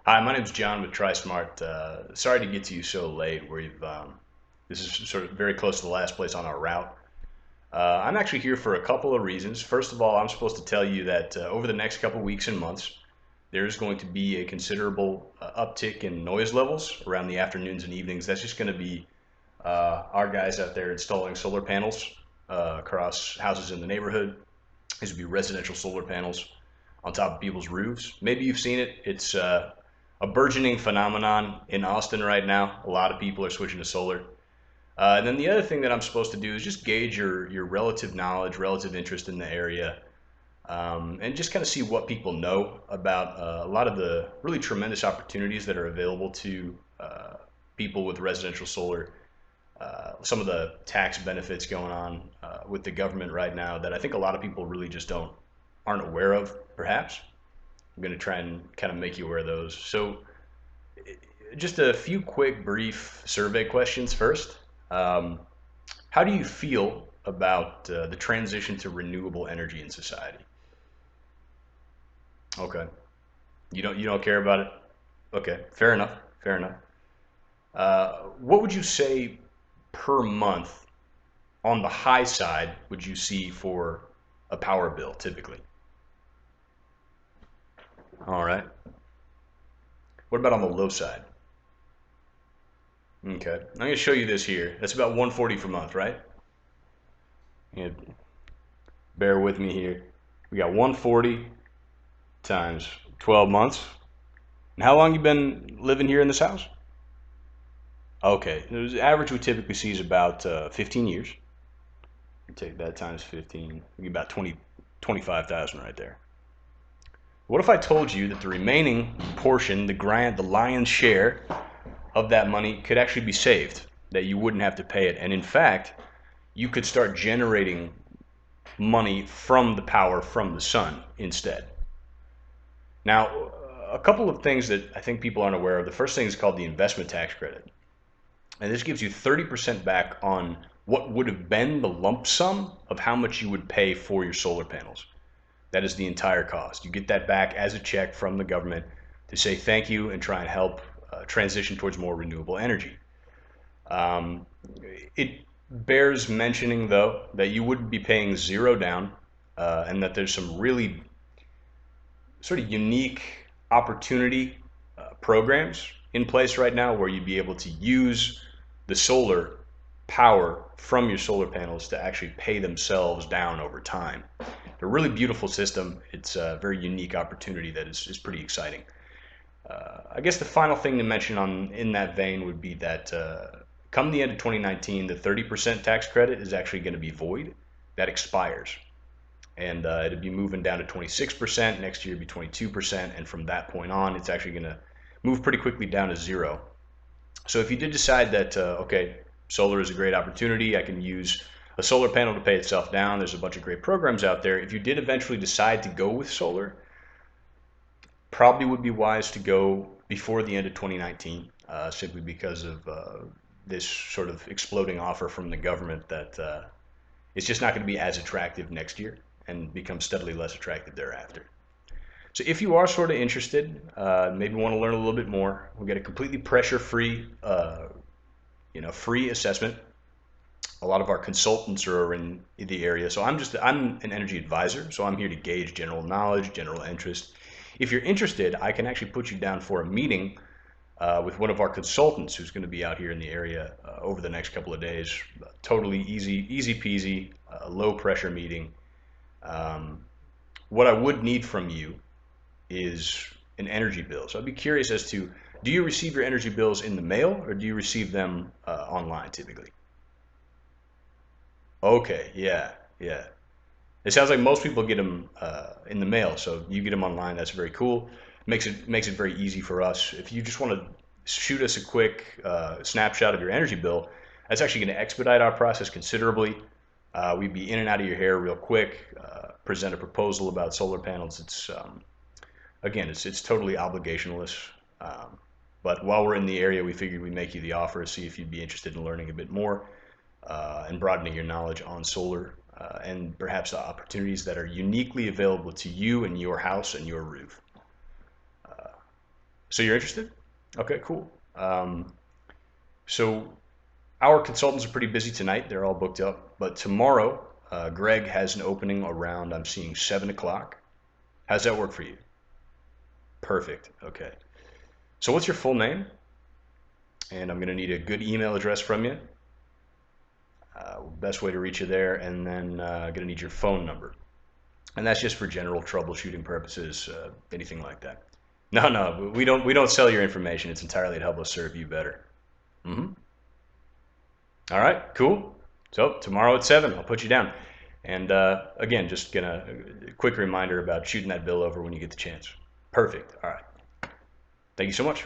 Hi, my name's John with trismart. Sorry to get to you so late. This is sort of very close to the last place on our route. I'm actually here for a couple of reasons. First of all, I'm supposed to tell you that over the next couple weeks and months, there's going to be a considerable uptick in noise levels around the afternoons and evenings. That's just going to be our guys out there installing solar panels across houses in the neighborhood. These would be residential solar panels on top of people's roofs. Maybe you've seen it. It's a burgeoning phenomenon in Austin right now. A lot of people are switching to solar. And then the other thing that I'm supposed to do is just gauge your relative knowledge, relative interest in the area, and just kind of see what people know about a lot of the really tremendous opportunities that are available to people with residential solar. Some of the tax benefits going on with the government right now that I think a lot of people really just aren't aware of, perhaps. I'm going to try and kind of make you aware of those. So, just a few quick, brief survey questions first. Um, how do you feel about the transition to renewable energy in society? Okay, you don't care about it. Okay, fair enough. Fair enough. What would you say per month on the high side would you see for a power bill typically? All right. What about on the low side? Okay, I'm going to show you this here. That's about 140 per month, right? Yeah, bear with me here. We got 140 times 12 months. And how long you been living here in this house? Okay, the average we typically see is about 15 years. You take that times 15, you get about 25,000 right there. What if I told you that the remaining portion, the lion's share of that money could actually be saved, that you wouldn't have to pay it, and in fact, you could start generating money from the power from the sun instead. Now, a couple of things that I think people aren't aware of. The first thing is called the investment tax credit. And this gives you 30% back on what would have been the lump sum of how much you would pay for your solar panels. That is the entire cost. You get that back as a check from the government to say thank you and try and help transition towards more renewable energy. Um, it bears mentioning, though, that you would be paying zero down and that there's some really sort of unique opportunity programs in place right now where you'd be able to use the solar power from your solar panels to actually pay themselves down over time. A really beautiful system. It's a very unique opportunity that is pretty exciting. I guess the final thing to mention on in that vein would be that come the end of 2019, the 30% tax credit is actually going to be void. That expires, and it'd be moving down to 26%. Next year, it'd be 22%, and from that point on, it's actually going to move pretty quickly down to zero. So if you did decide that, okay, solar is a great opportunity, I can use a solar panel to pay itself down. There's a bunch of great programs out there. If you did eventually decide to go with solar, probably would be wise to go before the end of 2019, simply because of this sort of exploding offer from the government that it's just not going to be as attractive next year and become steadily less attractive thereafter. So if you are sort of interested, maybe want to learn a little bit more, we'll get a completely pressure-free, free assessment. A lot of our consultants are in the area, so I'm an energy advisor, so I'm here to gauge general knowledge, general interest. If you're interested, I can actually put you down for a meeting with one of our consultants who's going to be out here in the area over the next couple of days. Totally easy peasy, low pressure meeting. Um, what I would need from you is an energy bill. So I'd be curious as to, do you receive your energy bills in the mail or do you receive them online typically? Okay, yeah, yeah. It sounds like most people get them in the mail, so you get them online. That's very cool. Makes it very easy for us. If you just want to shoot us a quick snapshot of your energy bill, that's actually going to expedite our process considerably. We'd be in and out of your hair real quick. Present a proposal about solar panels. It's again, it's totally obligationless. Um, but while we're in the area, we figured we'd make you the offer, see if you'd be interested in learning a bit more and broadening your knowledge on solar and perhaps the opportunities that are uniquely available to you and your house and your roof. So you're interested? Okay, cool. So our consultants are pretty busy tonight. They're all booked up. But tomorrow, Greg has an opening around, I'm seeing 7 o'clock. How's that work for you? Perfect. Okay. So what's your full name? And I'm going to need a good email address from you. Best way to reach you there. And then going to need your phone number. And that's just for general troubleshooting purposes, anything like that. No, no, we don't sell your information. It's entirely to help us serve you better. Mm-hmm. All right, cool. So tomorrow at 7, I'll put you down. And again, just gonna a quick reminder about shooting that bill over when you get the chance. Perfect. All right. Thank you so much.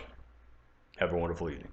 Have a wonderful evening.